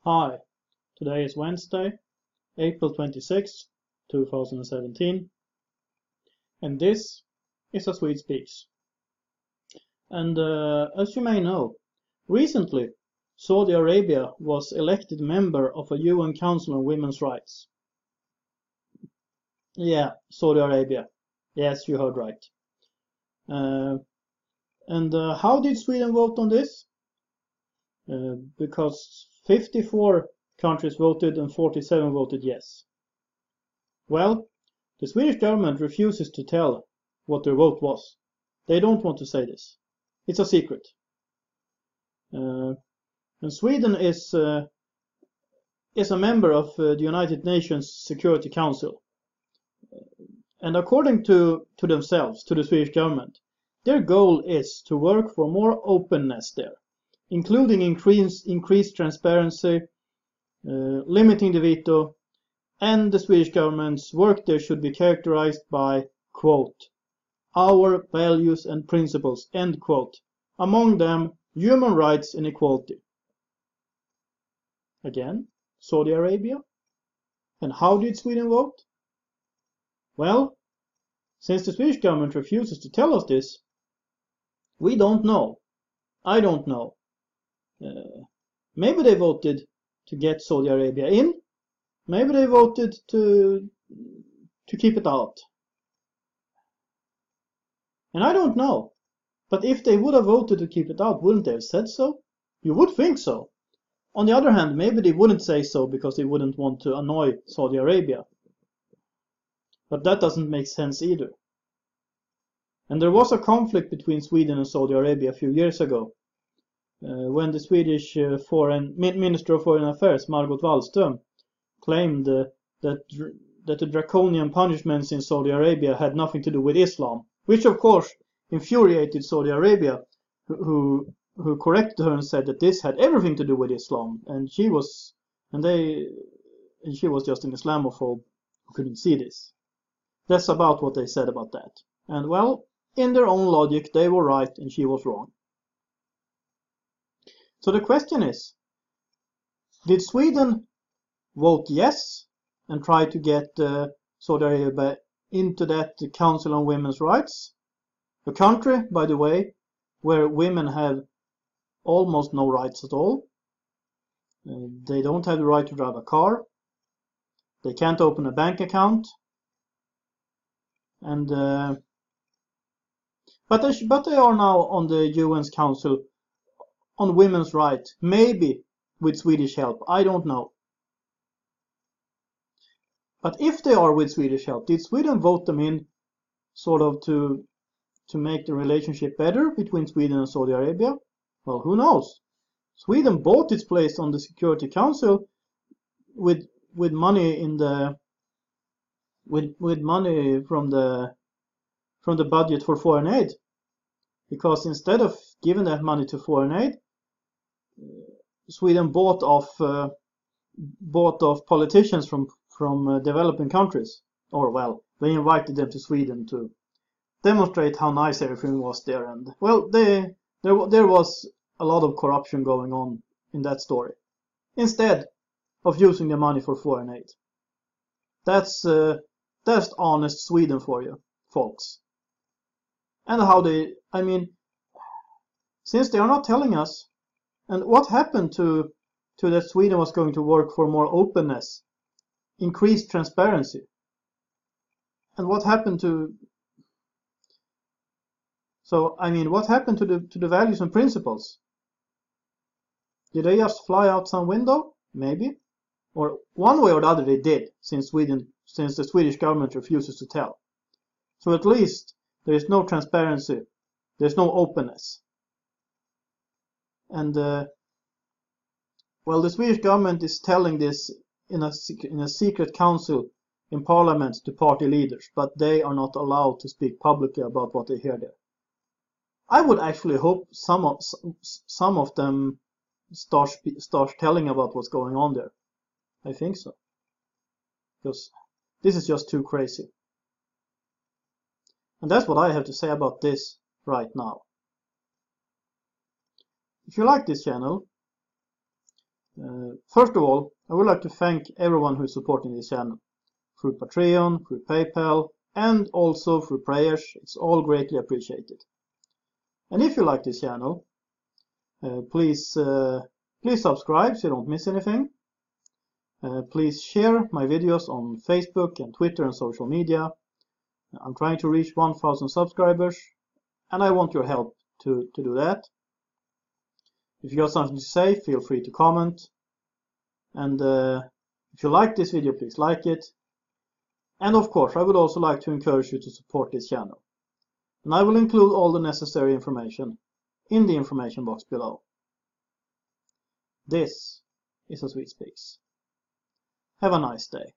Hi, today is Wednesday, April 26, 2017, and this is A Swede Speaks. And as you may know, recently Saudi Arabia was elected member of a UN Council on Women's Rights. Yeah, Saudi Arabia. Yes, you heard right. And how did Sweden vote on this? Because 54 countries voted and 47 voted yes. Well, the Swedish government refuses to tell what their vote was. They don't want to say this. It's a secret. And Sweden is a member of the United Nations Security Council. And according to themselves, to the Swedish government, their goal is to work for more openness there, including increased transparency, limiting the veto, and the Swedish government's work there should be characterized by, quote, our values and principles, end quote, among them human rights and equality. Again, Saudi Arabia. And how did Sweden vote? Well, since the Swedish government refuses to tell us this, we don't know. I don't know. Maybe they voted to get Saudi Arabia in. Maybe they voted to keep it out. And I don't know. But if they would have voted to keep it out, wouldn't they have said so? You would think so. On the other hand, maybe they wouldn't say so because they wouldn't want to annoy Saudi Arabia. But that doesn't make sense either. And there was a conflict between Sweden and Saudi Arabia a few years ago, when the Swedish Minister of Foreign Affairs, Margot Wallström, claimed that the draconian punishments in Saudi Arabia had nothing to do with Islam, which of course infuriated Saudi Arabia, who corrected her and said that this had everything to do with Islam, and she was just an Islamophobe who couldn't see this. That's about what they said about that. And well, in their own logic, they were right and she was wrong. So the question is, did Sweden vote yes and try to get Saudi Arabia into that Council on Women's Rights? A country, by the way, where women have almost no rights at all. They don't have the right to drive a car. They can't open a bank account. And but they are now on the UN's Council on Women's Rights, maybe with Swedish help. I don't know. But if they are with Swedish help, did Sweden vote them in sort of to make the relationship better between Sweden and Saudi Arabia? Well, who knows? Sweden bought its place on the Security Council with money in the with money from the budget for foreign aid, because instead of giving that money to foreign aid, Sweden bought off politicians from developing countries, or well, they invited them to Sweden to demonstrate how nice everything was there, and well, there was a lot of corruption going on in that story, instead of using the money for foreign aid. That's honest Sweden for you, folks. And how since they are not telling us, and what happened to that Sweden was going to work for more openness, increased transparency, and what happened to what happened to the values and principles? Did they just fly out some window? Maybe. Or one way or the other they did, since the Swedish government refuses to tell. So at least there is no transparency, there's no openness. And well, the Swedish government is telling this in a secret council in parliament to party leaders, but they are not allowed to speak publicly about what they hear there. I would actually hope some of them start telling about what's going on there. I think so, because this is just too crazy. And that's what I have to say about this right now. If you like this channel, First of all, I would like to thank everyone who is supporting this channel through Patreon, through PayPal, and also through prayers. It's all greatly appreciated. And if you like this channel, please subscribe so you don't miss anything. Please share my videos on Facebook and Twitter and social media. I'm trying to reach 1,000 subscribers, and I want your help to do that. If you have something to say, feel free to comment. And if you like this video, please like it. And of course, I would also like to encourage you to support this channel. And I will include all the necessary information in the information box below. This is As We Speaks. Have a nice day.